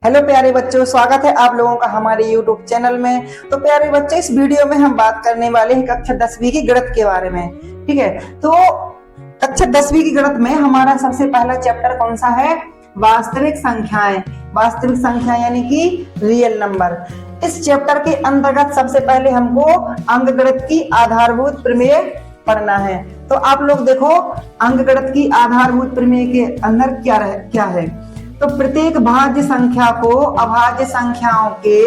Hello प्यारे बच्चों, स्वागत है आप लोगों का हमारे YouTube चैनल में। तो प्यारे बच्चे, इस वीडियो में हम बात करने वाले हैं कक्षा 10वीं की गणित के बारे में। ठीक है, तो कक्षा 10वीं की गणित में हमारा सबसे पहला चैप्टर कौन सा है? वास्तविक संख्याएं। वास्तविक संख्या यानी कि रियल नंबर। इस चैप्टर के अंतर्गत सबसे पहले हमको अंकगणित की आधारभूत प्रमेय पढ़ना है। तो आप लोग देखो, अंकगणित की आधारभूत प्रमेय के अंदर क्या है। तो प्रत्येक भाज्य संख्या को अभाज्य संख्याओं के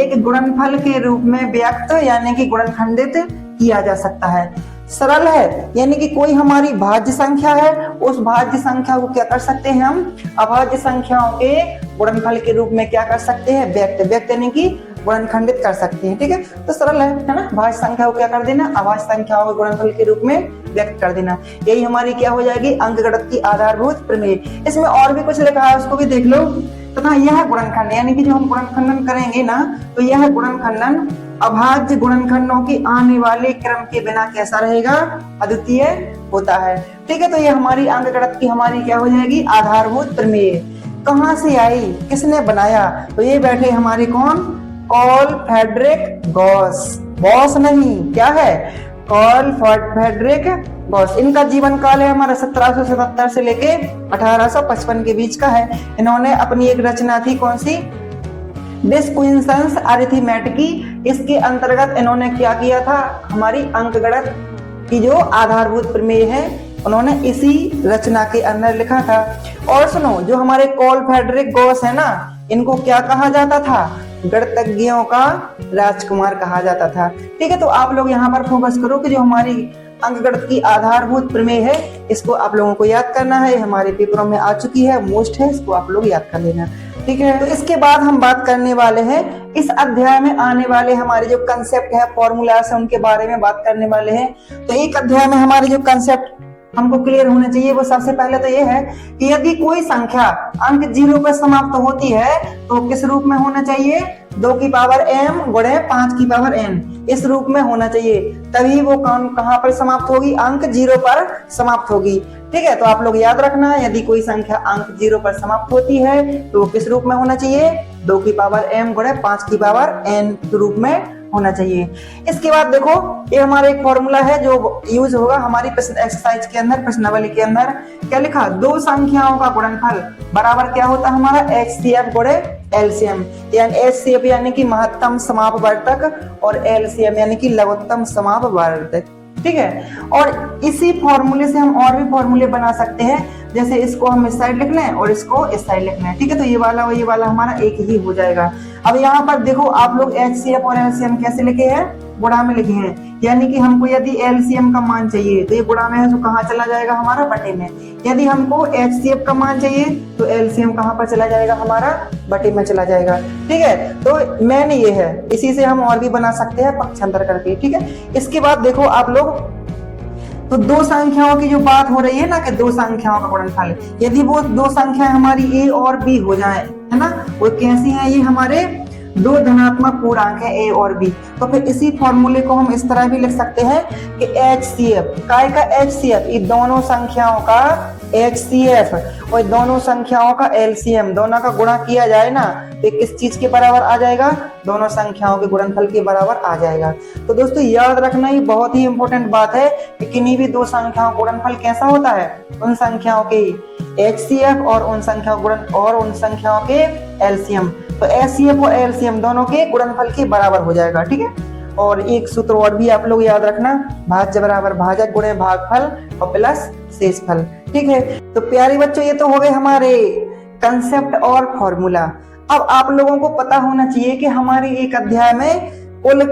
एक गुणनफल के रूप में व्यक्त यानी कि गुणनखंडित किया जा सकता है। सरल है, यानी कि कोई हमारी भाज्य संख्या है, उस भाज्य संख्या को क्या कर सकते हैं हम? अभाज्य संख्याओं के गुणनफल के रूप में क्या कर सकते हैं? व्यक्त यानी कि गुणनखंडित कर सकते हैं। ठीक है, तो सरल है ना? भाज्य संख्या को क्या कर देना? अभाज्य संख्याओं के गुणनफल के रूप में व्यक्त कर देना। यही हमारी क्या हो जाएगी? अंकगणित की आधारभूत प्रमेय। इसमें और भी कुछ लिखा है, उसको भी देख लो। तथा यह गुणनखंड यानी कि जो हम गुणनखंडन करेंगे ना, तो यह गुणनखंडन अभाज्य गुणनखंडों के आने वाले क्रम के बिना कैसा रहेगा? अद्वितीय होता है। ठीक है, तो ये हमारी अंकगणित की हमारी क्या हो जाएगी? आधारभूत प्रमेय। कहाँ से आई, किसने बनाया? तो ये बैठे हमारे कौन? Karl Frederick Gauss. बॉस नहीं, क्या है? Karl Frederick Gauss. इनका जीवन काल है हमारा 1777 से लेके 1855 के बीच का है। इन्होंने अपनी एक रचना थी, कौन सी? डिस्क्विंसेंस अरिथमेटिकी। इसके अंतर्गत इन्होंने क्या किया था? हमारी अंकगणित की जो आधारभूत प्रमेय है, उन्होंने इसी रचना के अंदर लिखा था। और सुनो, जो हमारे कार्ल फ्रेडरिक गॉस है ना, इनको क्या कहा जाता था? गणितज्ञों का राजकुमार कहा जाता था। ठीक है, तो आप लोग यहाँ पर फोकस करो कि जो हमारी अंकगणित की आधारभूत प्रमेय है, इसको आप लोगों को याद करना है। हमारे पेपरों में आ चुकी है, मोस्ट है, इसको आप लोग याद कर लेना। ठीक है, तो इसके बाद हम बात करने वाले हैं इस अध्याय में आने वाले हमारे जो कंसेप्ट है, फॉर्मूलास है, उनके बारे में बात करने वाले हैं। तो एक अध्याय में हमारे जो कंसेप्ट हमको क्लियर होने चाहिए, वो सबसे पहले तो ये है कि यदि कोई संख्या अंक 0 पर समाप्त होती है तो किस रूप में होना चाहिए? 2 की पावर m गुणे 5 की पावर n, इस रूप में होना चाहिए। तभी वो कहां पर समाप्त होगी? अंक 0 पर समाप्त होगी। ठीक है, तो आप लोग याद रखना, यदि कोई संख्या अंक 0 पर समाप्त होती है तो किस रूप में होना चाहिए? 2 की पावर m गुणे 5 की पावर n के रूप में होना चाहिए। इसके बाद देखो, ये हमारा एक फॉर्मूला है जो यूज होगा हमारी एक्सरसाइज के अंदर, प्रश्नावली के अंदर। क्या लिखा? दो संख्याओं का गुणनफल बराबर क्या होता है हमारा? HCF गुणे LCM। यानी HCF यानी कि महत्तम समापवर्तक और LCM यानी कि लघुत्तम समापवर्तक। ठीक है, और इसी फॉर्मूले से हम और भी फॉर्मूले बना सकते हैं, जैसे इसको हम इस साइड लिख लें और इसको इस साइड लिख लें। ठीक है, तो ये वाला और ये वाला हमारा एक ही हो जाएगा। अब यहाँ पर देखो, आप लोग HCF और LCM कैसे लिखे हैं? गुणा में लिखे हैं। यानी कि हमको यदि LCM का मान चाहिए तो ये गुणा में है, तो कहाँ चला जाएगा? हमारा बटे में। यदि हमको HCF का मान चाहिए तो LCM कहाँ पर चला जाएगा? हमारा बटे में चला जाएगा। ठीक है, तो मैंने ये है, इसी से हम और भी बना सकते हैं पक्षांतर करके। ठीक है, इसके बाद देखो आप लोग, तो दो संख्याओं की जो बात हो रही है ना, कि दो संख्याओं का गुणनफल, यदि वो दो संख्याएं हमारी a और b हो जाए, है ना, वो कैसी हैं? ये हमारे दो धनात्मक पूर्णांक है a और b। तो फिर इसी फॉर्मूले को हम इस तरह भी लिख सकते हैं कि HCF, काय का HCF? ये दोनों संख्याओं का HCF और दोनों संख्याओं का LCM, दोनों का गुणा किया जाए ना, तो किस चीज के बराबर आ जाएगा? दोनों संख्याओं के गुणनफल के बराबर आ जाएगा। तो दोस्तों याद रखना, ये बहुत ही इंपॉर्टेंट बात है कि किन्हीं भी दो संख्याओं का गुणनफल कैसा होता है? उन संख्याओं के HCF और उन संख्याओं के LCM। तो HCF और LCM दोनों के गुणनफल के बराबर हो जाएगा। ठीक है, और एक सूत्र और भी आप लोग याद रखना, भाज्य बराबर भाजक गुणे भागफल और प्लस शेषफल। ठीक है, तो प्यारे बच्चों, ये तो हो गए हमारे कंसेप्ट और फॉर्मूला। अब आप लोगों को पता होना चाहिए कि हमारे एक अध्याय में कुल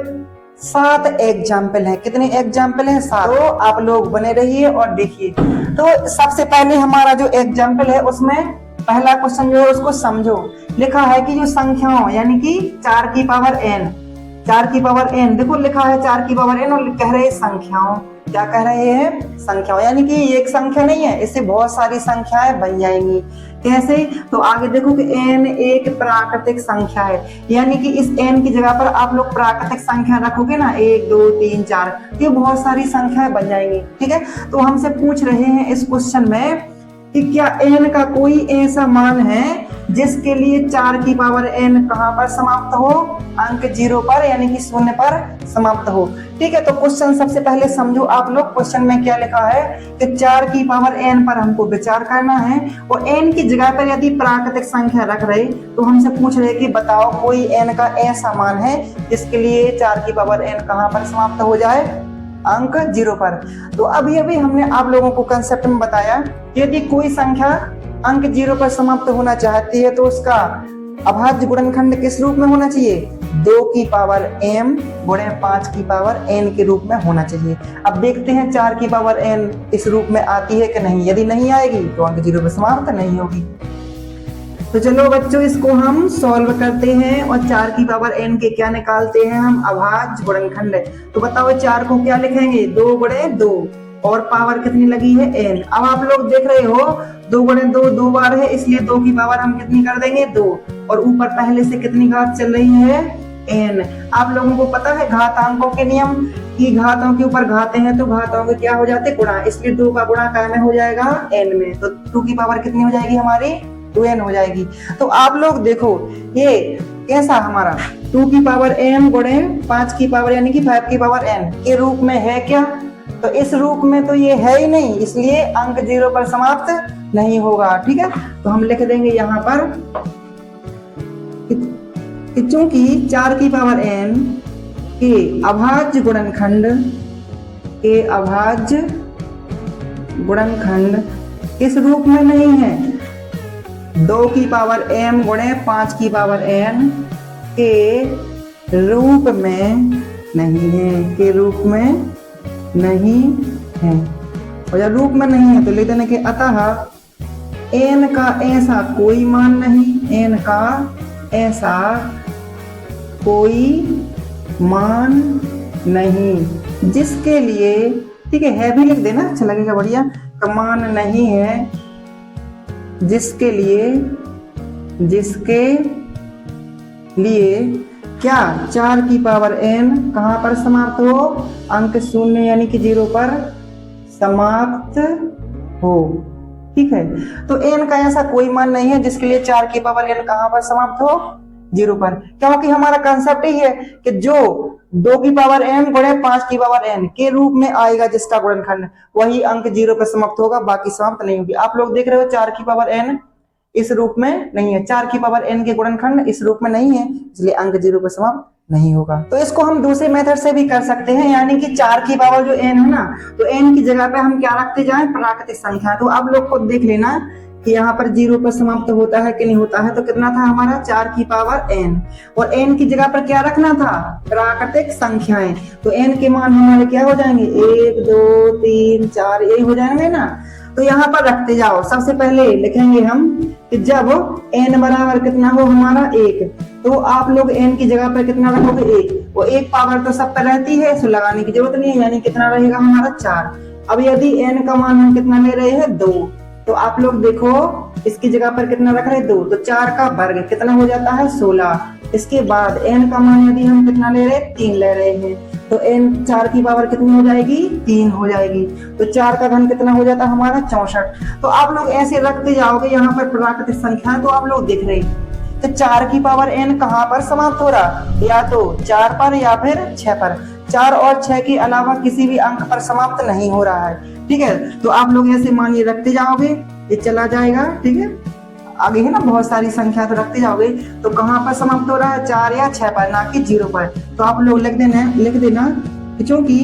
7 एग्जाम्पल हैं। कितने एग्जाम्पल हैं? 7। तो आप लोग बने रहिए और देखिए। तो सबसे पहले हमारा जो एग्जाम्पल है, उसमें पहला क्वेश्चन जो है उसको समझो। लिखा है कि जो संख्याओं यानी कि 4 की पावर n, 4 की पावर n, देखो लिखा है 4 की पावर n और कह रहे हैं संख्याओं। क्या कह रहे हैं? संख्याओं, यानी कि एक संख्या नहीं है, इससे बहुत सारी संख्याएं बन जाएंगी। कैसे? तो आगे देखो कि n एक प्राकृतिक संख्या है, यानी कि इस n की जगह पर आप लोग प्राकृतिक संख्या रखोगे ना, 1 2 3 4, ये बहुत सारी संख्याएं बन जाएंगी। ठीक है, तो हमसे पूछ रहे हैं इस क्वेश्चन में कि क्या n का कोई ऐसा मान है जिसके लिए 4 की पावर n कहां पर समाप्त हो, अंक 0 पर यानी कि 0 पर समाप्त हो। ठीक है, तो क्वेश्चन सबसे पहले समझो आप लोग, क्वेश्चन में क्या लिखा है कि 4 की पावर n पर हमको विचार करना है और n की जगह पर यदि प्राकृतिक संख्या रख रहे तो हमसे पूछ रहे कि बताओ कोई n का ऐसा मान है जिसके लिए 4 की पावर n कहां पर समाप्त हो जाए, अंक 0 पर। तो अभी अभी हमने आप लोगों को कंसेप्ट में बताया कि यदि कोई संख्या अंक 0 पर समाप्त होना चाहती है तो उसका अभाज्य गुणनखंड किस रूप में होना चाहिए, 2 की पावर m गुणे 5 की पावर n के रूप में होना चाहिए। अब देखते हैं 4 की पावर n इस रूप में आती है कि नहीं, यदि नहीं आएगी तो अंक 0 पर समाप्त नहीं होगी। तो चलो बच्चों इसको हम सॉल्व करते हैं और 4 की पावर n के क्या निकालते हैं हम, अभाज्य गुणनखंड। तो बताओ 4 को क्या लिखेंगे, 2 गुणे 2 और पावर कितनी लगी है n। अब आप लोग देख रहे हो 2 गुणे 2 2 बार है, इसलिए 2 की पावर हम कितनी कर देंगे 2 और ऊपर पहले से कितनी घात चल रही है n। आप लोगों को पता है घातांकों के नियम कि घातों के ऊपर घाते हैं तो घातों के क्या हो जाते गुणा, इसलिए 2 का गुणा काय में हो जाएगा n में, तो 2 की पावर कितनी हो जाएगी हमारी 2n हो जाएगी। तो आप लोग देखो ये कैसा हमारा 2 की पावर m गुणे 5 की पावर यानी कि 5 की पावर n के रूप में है क्या, तो इस रूप में तो ये है ही नहीं, इसलिए अंक 0 पर समाप्त नहीं होगा। ठीक है, तो हम लिख देंगे यहाँ पर कि चूंकि 4 की पावर n के अभाज्य गुणनखंड इस रूप में नहीं है, 2 की पावर m गुणे 5 की पावर n के रूप में नहीं है, के रूप में नहीं है। और जब रूप में नहीं है तो लिख देने के अतः n का ऐसा कोई मान नहीं, n का ऐसा कोई मान नहीं जिसके लिए, ठीक है भी लिख देना अच्छा लगेगा, बढ़िया, का मान नहीं है जिसके लिए क्या 4 की पावर n कहां पर समाप्त हो, अंक 0 यानी कि 0 पर समाप्त हो। ठीक है, तो n का ऐसा कोई मान नहीं है जिसके लिए 4 की पावर n कहां पर समाप्त हो, 0 पर, क्योंकि हमारा कंसेप्ट ही है कि जो 2 की पावर m गुणे 5 की पावर n के रूप में आएगा जिसका गुणनखंड वही अंक 0 पर समाप्त होगा, बाकी समाप्त नहीं होगी। आप लोग देख रहे हो 4 की पावर n इस रूप में नहीं है, 4 की पावर n के गुणनखंड इस रूप में नहीं है, इसलिए अंक 0 पर समाप्त नहीं होगा। तो इसको हम दूसरे मेथड से भी कर सकते हैं, यानी कि 4 की पावर जो n है ना, तो n की जगह पे हम क्या रखते जाएं, प्राकृतिक संख्या। तो आप लोग खुद देख लेना कि यहाँ पर 0 पर समाप्त होता है कि नहीं होता है। तो कितना था हमारा 4 की पावर n और n की जगह पर क्या रखना था, प्राकृतिक संख्याएं। तो n के मान हमारे क्या हो जाएंगे 1 2 3 4 यही हो जाएंगे ना। तो यहाँ पर रखते जाओ, सबसे पहले लिखेंगे हम कि जब n बराबर कितना हो हमारा 1, तो आप लोग n की जगह पर कितना रखोगे 1, वो 1 पावर तो सब पर रहती है, इसको लगाने की जरूरत नहीं है, यानी कितना रहेगा हमारा 4। अब यदि n का मान हम कितना ले रहे हैं 2, तो आप लोग देखो इसकी जगह पर कितना रख रहे हैं 2, तो 4 का वर्ग कितना हो जाता है 16। इसके बाद n का मान यदि हम कितना ले रहे हैं 3 ले रहे हैं, तो n 4 की पावर कितनी हो जाएगी 3 हो जाएगी, तो 4 का घन कितना हो जाता है हमारा 64। तो आप लोग ऐसे रखते जाओगे, यहाँ पर प्राकृतिक संख्या है तो आप लोग देख रहे हैं, तो 4 की पावर n कहाँ पर समाप्त हो रहा, या तो 4 पर या फिर 6 पर, 4 और 6 के अलावा किसी भी अंक पर समाप्त नहीं हो रहा है। ठीक है, तो आप लोग ऐसे मान ये रखते जाओगे, ये चला जाएगा। ठीक है, आगे है ना बहुत सारी संख्या, तो रखते जाओगे तो कहाँ पर समाप्त हो रहा है 4 या 6 पर, ना कि 0 पर। तो आप लोग लिख देना कि चूंकि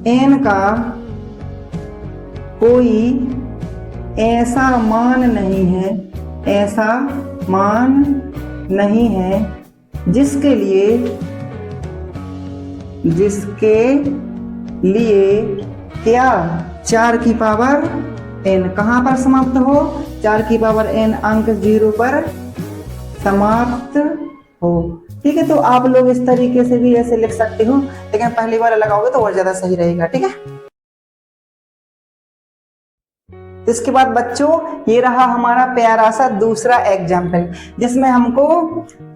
n का कोई ऐसा मान नहीं है, ऐसा मान नहीं है जिसके लिए क्या 4 की पावर n कहां पर समाप्त हो, 4 की पावर n अंक 0 पर समाप्त हो। ठीक है, तो आप लोग इस तरीके से भी ऐसे लिख सकते हो, लेकिन पहली बार लगाओगे तो और ज्यादा सही रहेगा। ठीक है, तो इसके बाद बच्चों ये रहा हमारा प्यारा सा दूसरा एग्जाम्पल, जिसमें हमको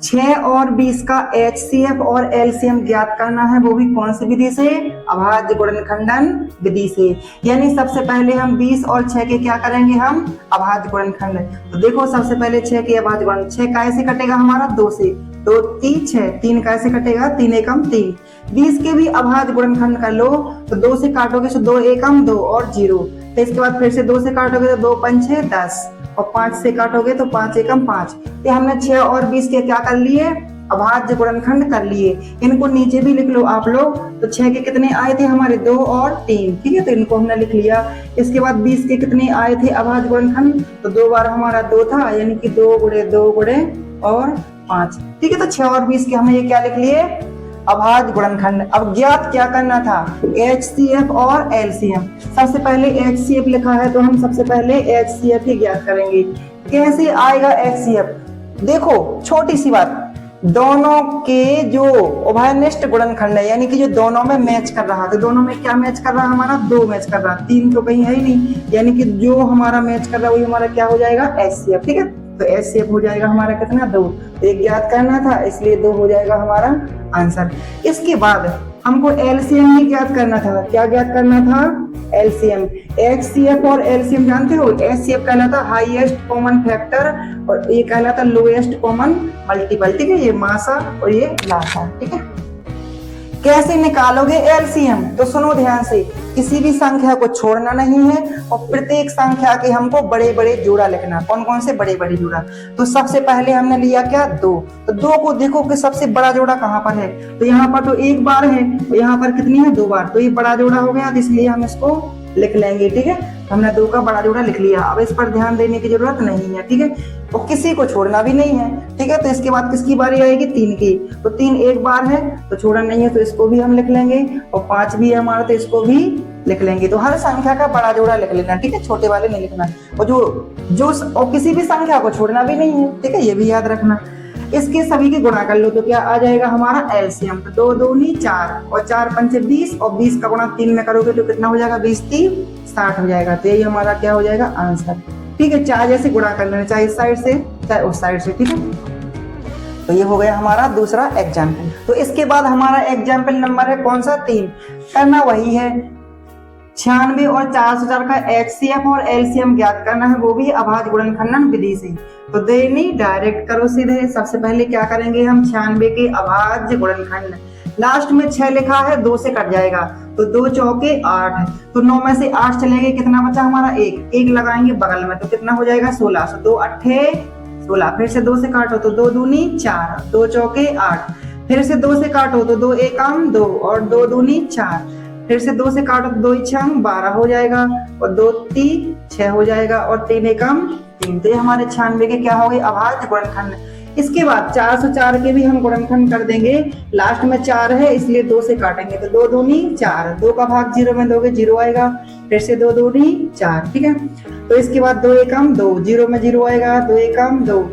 6 और 20 का HCF और LCM ज्ञात करना है, वो भी कौन सी विधि से? अभाज्य गुणनखंडन विधि से। यानी सबसे पहले हम 20 और 6 के क्या करेंगे? हम अभाज्य गुणनखंड। तो देखो सबसे पहले 6 के अभाज्य गुणन, 6 कैसे कटेगा हमारा? 2 से, 2 3 6, 3 कैसे कटेगा? 3 एकम 3। 20 के भी अभाज्य गुणनखंड कर लो तो 2 से काटोगे तो 2 एकम 2 और 0। तो इसके बाद फिर से 2 से काटोगे तो 2 5 6 10 और 5 से काटोगे तो 5 एकम 5। तो हमने 6 और 20 के क्या कर लिए? अभाज्य गुणनखंड कर लिए। इनको नीचे भी लिख लो आप लोग। तो 6 के कितने आए थे हमारे? 2 और 3, ठीक है, तो इनको हमने लिख लिया। इसके बाद 20 के कितने आए थे अभाज्य गुणनखंड? तो 2 बार हमारा 2 था, यानी कि 2 गुणे 2 गुणे और 5, ठीक है। तो 6 और 20 के हमने ये क्या लिख लिए? अभाज्य गुणनखंड। अब ज्ञात क्या करना था? HCF और LCM। सबसे पहले HCF लिखा है तो हम सबसे पहले HCF ही ज्ञात करेंगे। कैसे आएगा HCF? देखो छोटी सी बात, दोनों के जो उभयनिष्ठ गुणनखंड है, यानी कि जो दोनों में मैच कर रहा, तो दोनों में क्या मैच कर रहा हमारा? 2 मैच कर रहा, 3 तो कहीं है ही नहीं, यानी कि जो हमारा मैच कर रहा है वही हमारा क्या हो जाएगा? HCF, ठीक है। तो HCF हो जाएगा हमारा कितना? 2। एक ज्ञात करना था इसलिए 2 हो जाएगा हमारा आंसर। इसके बाद हमको LCM भी ज्ञात करना था। क्या ज्ञात करना था? LCM। HCF और LCM जानते हो? HCF कहलाता हाईएस्ट कॉमन फैक्टर और ये कहलाता लोएस्ट कॉमन मल्टीपल, ठीक है। ये मासा और ये लासा, ठीक है। कैसे निकालोगे LCM? तो सुनो ध्यान से, किसी भी संख्या को छोड़ना नहीं है और प्रत्येक संख्या के हमको बड़े बड़े जोड़ा लिखना। कौन कौन से बड़े बड़े जोड़ा? तो सबसे पहले हमने लिया क्या? 2। तो 2 को देखो कि सबसे बड़ा जोड़ा कहाँ पर है? तो यहाँ पर तो 1 बार है, तो यहाँ पर कितनी है? 2 बार। तो ये बड़ा जोड़ा हो गया, इसलिए हम इसको लिख लेंगे, ठीक है। हमने 2 का बड़ा जोड़ा लिख लिया। अब इस पर ध्यान देने की जरूरत नहीं है, ठीक है, और किसी को छोड़ना भी नहीं है, ठीक है। तो इसके बाद किसकी बारी आएगी? 3 की। तो 3 एक बार है तो छोड़ना नहीं है, तो इसको भी हम लिख लेंगे। और 5 भी है हमारा, तो इसको भी लिख लेंगे। तो हर संख्या का बड़ा जोड़ा लिख लेना, ठीक है, छोटे वाले नहीं लिखना। और जो और किसी भी संख्या को छोड़ना भी नहीं है, ठीक है, ये भी याद रखना। इसके सभी के गुणा कर लो तो क्या आ जाएगा हमारा? LCM। तो 2 दूनी 4 और 4 पंचे 20 और 20 का गुणा 3 में करोगे तो कितना हो जाएगा? 20 3 60 हो जाएगा। तो यही हमारा क्या हो जाएगा? आंसर, ठीक है। चाहे जैसे गुणा कर लेना, चाहे इस साइड से चाहे उस साइड से, ठीक है। तो ये हो गया हमारा दूसरा एग्जाम्पल। तो इसके बाद हमारा एग्जाम्पल नंबर है कौन सा? 3। करना वही है, 96 और 404 का HCF और LCM ज्ञात करना है, वो भी अभाज्य गुणनखंडन विधि से। तो देनी डायरेक्ट करो सीधे। सबसे पहले क्या करेंगे हम? 96 के अभाज्य गुणनखंड। लास्ट में 6 लिखा है, 2 से कट जाएगा, तो 2 चौके 8। तो 9 में से 8 चलेंगे, कितना बचा हमारा? 1 लगाएंगे बगल में, तो कितना हो जाएगा? 16। तो 2 अट्ठे 16। फिर से 2 से काटो तो 2 दूनी 4, 2 चौके 8। फिर से 2 से काटो तो 2 एकम 2 और 2 दूनी 4। फिर से 2 से काटो तो 2 छंग 12 हो जाएगा और 2 3 6 हो जाएगा और 3 एकम 3। तो ये हमारे 96 के क्या हो गए? अभाज्य गुणनखंड। इसके बाद 404 के भी हम गुणनखंड कर देंगे। लास्ट में 4 है इसलिए 2 से काटेंगे, तो 2 दूनी 4, 2 का भाग 0 में दोगे 0 आएगा। फिर से 2 दूनी 4, ठीक है। तो इसके बाद 2 एकम 2, 0 में 0 आएगा, 2 एकम 2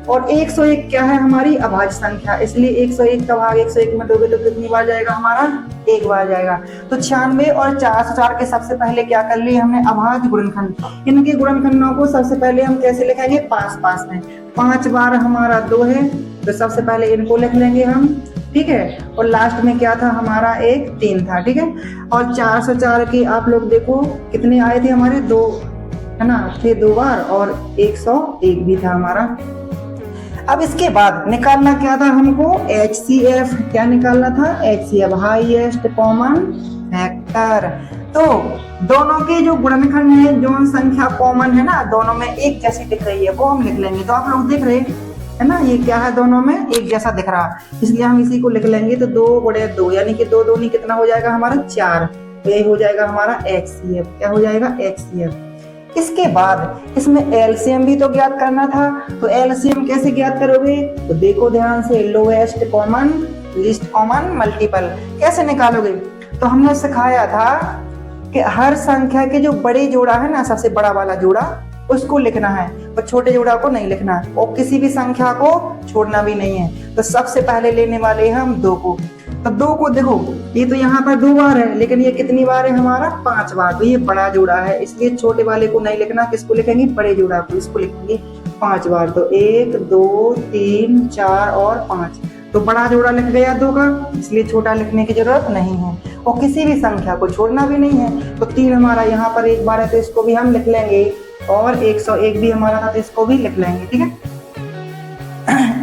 और 101 क्या है? हमारी अभाज्य संख्या, इसलिए 101 का भाग 101 में दोगे तो कितनी बार जाएगा हमारा? 1 बार जाएगा। तो 96 और 404 के सबसे पहले क्या कर लिए हमने? अभाज्य गुणनखंड। इनके गुणनखंडों को सबसे पहले हम कैसे लिखेंगे? पास पास में। 5 बार हमारा 2 है, तो सबसे पहले इनको लिख लेंगे हम, ठीक है। और लास्ट में क्या था हमारा? 1 3 था, ठीक है। और 404 के आप लोग देखो कितने आए थे हमारे? 2 है ना, थे 2 बार और 101 भी था हमारा। अब इसके बाद निकालना क्या था हमको? HCF। क्या निकालना था? HCF, highest common factor. तो दोनों के जो गुणनखंड है, जो संख्या कॉमन है ना, दोनों में एक जैसी दिख रही है, वो हम लिख लेंगे। तो आप लोग देख रहे है ना, ये क्या है? दोनों में एक जैसा दिख रहा, इसलिए हम इसी को लिख लेंगे। तो 2 गुणे 2 यानी कि 2 दूनी कितना हो जाएगा हमारा? 4। तो यही हो जाएगा हमारा HCF। क्या हो जाएगा? HCF। इसके बाद इसमें LCM भी तो ज्ञात करना था। तो LCM कैसे ज्ञात करोगे? तो देखो ध्यान से, lowest common least common multiple. कैसे निकालोगे? तो हमने सिखाया था कि हर संख्या के जो बड़े जोड़ा है ना, सबसे बड़ा वाला जोड़ा, उसको लिखना है और छोटे जोड़ा को नहीं लिखना है और किसी भी संख्या को छोड़ना भी नहीं है। तो सबसे पहले लेने वाले हैं हम 2 को। तो 2 को देखो, ये तो यहाँ पर 2 बार है, लेकिन ये कितनी बार है हमारा 5 बार, तो ये बड़ा जोड़ा है, इसलिए छोटे वाले को नहीं लिखना, किसको लिखेंगे बड़े जोड़ा को, इसको लिखेंगे 5 बार। तो 1 2 3 4 और 5, तो बड़ा जोड़ा लिख गया 2 का, इसलिए छोटा लिखने की जरूरत नहीं है, और किसी भी संख्या को छोड़ना भी नहीं है। तो 3 हमारा यहाँ पर एक बार है, तो इसको भी हम लिख लेंगे, और 101 भी हमारा था, तो इसको भी लिख लेंगे, ठीक है।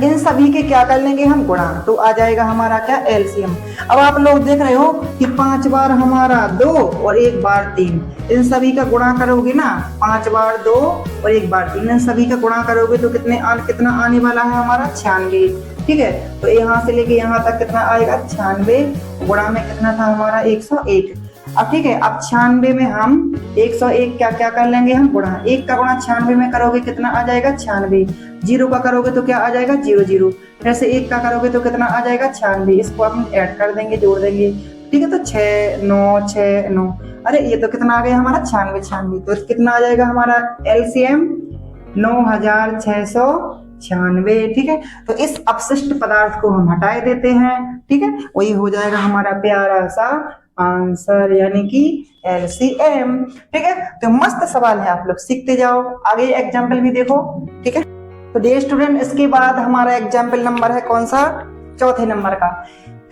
इन सभी के क्या कर लेंगे हम गुणा, तो आ जाएगा हमारा क्या एलसीएम। अब आप लोग देख रहे हो कि 5 बार हमारा 2 और 1 बार 3, इन सभी का गुणा करोगे ना, 5 बार 2 और 1 बार 3, इन सभी का गुणा करोगे तो कितना आने वाला है हमारा 96, ठीक है। तो यहाँ से लेके यहाँ तक कितना आएगा 96, गुणा में कितना था हमारा 101। अब ठीक है, अब 96 में हम 101 क्या क्या कर लेंगे हम गुणा, 1 का गुणा 96 में करोगे कितना आ जाएगा 96, 0 का करोगे तो क्या आ जाएगा 0 0, फिर से 1 का करोगे तो कितना आ जाएगा 96, इसको हम ऐड कर देंगे, जोड़ देंगे, ठीक है। तो 6 9 6 9, अरे ये तो कितना आ गया हमारा 96, तो कितना आ जाएगा हमारा एलसीएम 9696, ठीक है। तो इस अपशिष्ट पदार्थ को हम हटाए देते हैं, ठीक है, वही हो जाएगा हमारा प्यारा सा आंसर, यानी कि एलसीएम, ठीक है। तो मस्त सवाल है, आप लोग सीखते जाओ, आगे एग्जाम्पल भी देखो, ठीक है। तो डियर स्टूडेंट, इसके बाद हमारा एग्जाम्पल नंबर है कौन सा, चौथे नंबर का।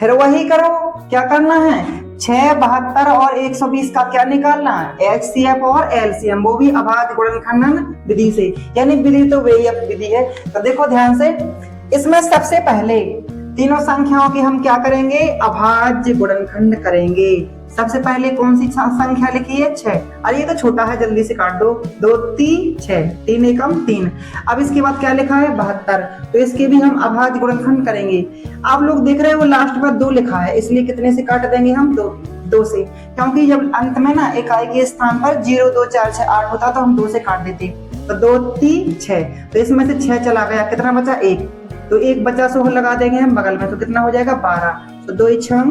फिर वही करो, क्या करना है, 6 72 और 120 का क्या निकालना है, एचसीएफ और एलसीएम, वो भी अभाज्य गुणनखंडन विधि से, यानी विधि तो वही विधि है। तो देखो ध्यान से, इसमें सबसे पहले तीनों संख्याओं की हम क्या करेंगे, अभाज्य गुणनखंड करेंगे। सबसे पहले कौन सी संख्या लिखी है 6, अरे ये तो छोटा है, जल्दी से काट दो, 2 3 6, 3 एकम 3। अब इसके बाद क्या लिखा है 72, तो इसके भी हम अभाज्य गुणनखंड करेंगे। आप लोग देख रहे हो लास्ट में 2 लिखा है, इसलिए कितने से काट देंगे हम 2 से, क्योंकि जब अंत में ना इकाई के स्थान पर 0 2 4 6 8 होता तो हम 2 से काट देते। तो 2 3 6, तो इसमें से 6 चला गया, कितना बचा 1, तो 1 बचा, 100 लगा देंगे हम बगल में, तो कितना हो जाएगा 12, तो 2 6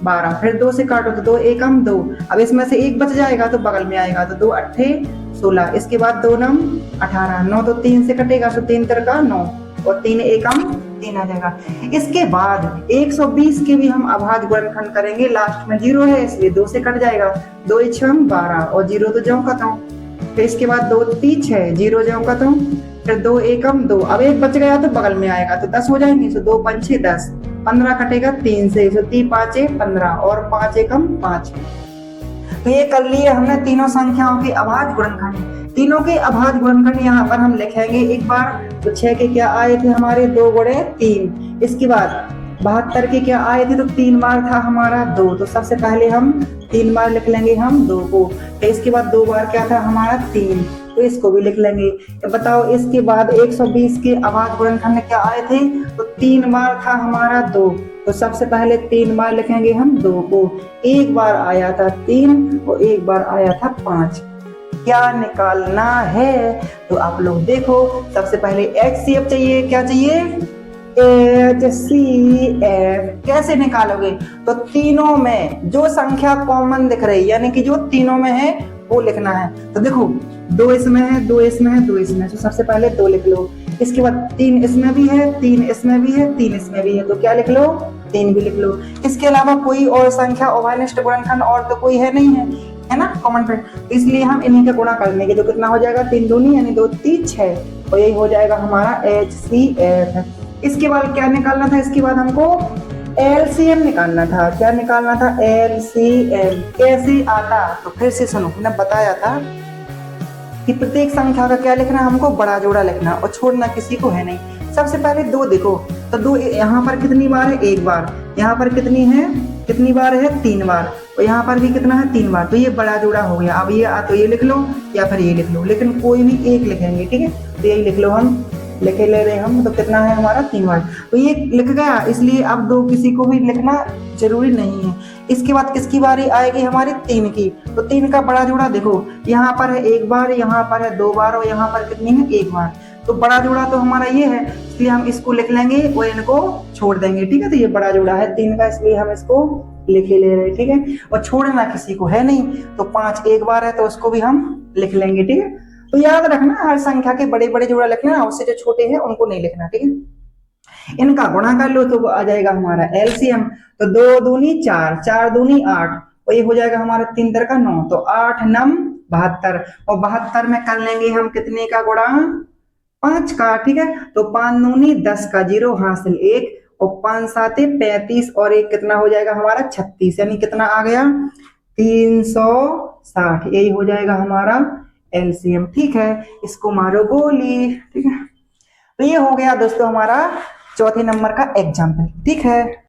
12, फिर 2 से काटो तो 2 एकम 2, अब इसमें से 1 बच जाएगा तो बगल में आएगा, तो 2 8 16, इसके बाद 2 9 18, 9 तो 3 से कटेगा, तो 3 3 का 9, और 3 एकम 3 आ जाएगा। इसके बाद 120 के भी हम अभाज्य गुणनखंड करेंगे, लास्ट में 0 है इसलिए 2 से कट जाएगा, 2 6 12, और 0 तो ज्यों का त्यों, फिर इसके बाद 2 3 6, 0 ज्यों का त्यों, फिर 2 एकम 2, अब 1 बच गया तो बगल में आएगा, तो 10 हो जाएंगे, तो 2 5 6 10, 15 कटेगा 3 से, तो 3 5 15, और 5 एकम 5। तो ये कर लिए हमने तीनों संख्याओं के अभाज्य गुणनखंड। तीनों के अभाज्य गुणनखंड यहाँ पर हम लिखेंगे एक बार, तो 6 के क्या आए थे हमारे 2 गुणे 3, इसके बाद 72 के क्या आए थे, तो 3 बार था हमारा 2, तो सबसे पहले हम 3 बार लिख लेंगे हम 2 को, तो इसके बाद 2 बार क्या था हमारा 3, तो इसको भी लिख लेंगे। तो बताओ इसके बाद 120 के अभाज्य गुणनखंड क्या आए थे, तो 3 बार था हमारा 2, तो सबसे पहले 3 बार लिखेंगे हम 2 को, एक बार आया था 3 और एक बार आया था 5। क्या निकालना है, तो आप लोग देखो, सबसे पहले एचसीएफ चाहिए, क्या चाहिए एचसीएफ, कैसे निकालोगे, तो तीनों में जो संख्या कॉमन दिख रही, यानी कि जो तीनों में है वो लिखना है। तो देखो 2 इसमें है, 2 इसमें है, 2 इसमें है, तो सबसे पहले 2 लिख लो, इसके बाद 3 इसमें भी है, 3 इसमें भी है, 3 इसमें भी है, तो क्या लिख लो 3 भी लिख लो। इसके अलावा कोई और संख्या उभयनिष्ठ गुणनखंड और तो कोई है नहीं है ना कॉमन फ्रेंड, इसलिए हम इन्हीं का गुणा कर लेंगे, तो कितना हो जाएगा 3 दूनी यानी 2 3 6, और यही हो जाएगा हमारा एचसीएफ। इसके बाद क्या निकालना था, इसके बाद हमको एलसीएम निकालना था। क्या निकालना था, एलसीएम। कैसे आता, तो फिर से सुनो, मैंने बताया था कि प्रत्येक संख्या का क्या लिखना, हमको बड़ा जोड़ा लिखना और छोड़ना किसी को है नहीं। सबसे पहले 2 देखो, तो 2 यहाँ पर कितनी बार है, 1 बार, यहाँ पर कितनी बार है 3 बार, और यहाँ पर भी कितना है 3 बार, तो ये बड़ा जोड़ा हो गया। अब ये तो ये लिख लो या फिर ये लिख लो, लेकिन कोई भी एक लिखेंगे, ठीक है, तो यही लिख लो, हम लिखे ले रहे हम, तो कितना है हमारा 3 बार, तो ये लिख गया, इसलिए अब 2 किसी को भी लिखना जरूरी नहीं है। इसके बाद किसकी बारी आएगी, हमारी 3 की, तो 3 का बड़ा जोड़ा देखो, यहाँ पर है 1 बार, यहाँ पर है 2 बार, और यहाँ पर कितनी है 1 बार, तो बड़ा जोड़ा तो हमारा ये है, इसलिए हम इसको लिख लेंगे और इनको छोड़ देंगे, ठीक है। तो ये बड़ा जोड़ा है 3 का, इसलिए हम इसको लिखे ले रहे हैं, ठीक है, और छोड़ना किसी को है नहीं, तो 5 1 बार है तो उसको भी हम लिख लेंगे, ठीक है। तो याद रखना, हर संख्या के बड़े बड़े जोड़ा लिखना, उससे जो छोटे हैं उनको नहीं लिखना, ठीक है। इनका गुणा कर लो तो वो आ जाएगा हमारा एलसीएम। तो 2 दूनी 4, 4 दूनी 8, और ये हो जाएगा हमारा 3 तर का 9, तो 8 9 72, और 72 में कर लेंगे हम कितने का गुणा, 5 का। ठीक है, तो 5 दूनी 10 का, 0 हासिल 1, और 5 7 35, और एक कितना हो जाएगा हमारा 36, यानी कितना आ गया 360। यही हो जाएगा हमारा एलसीएम। ठीक है, इसको मारो गोली। ठीक है, तो ये हो गया दोस्तों हमारा चौथे नंबर का एग्जाम्पल। ठीक है।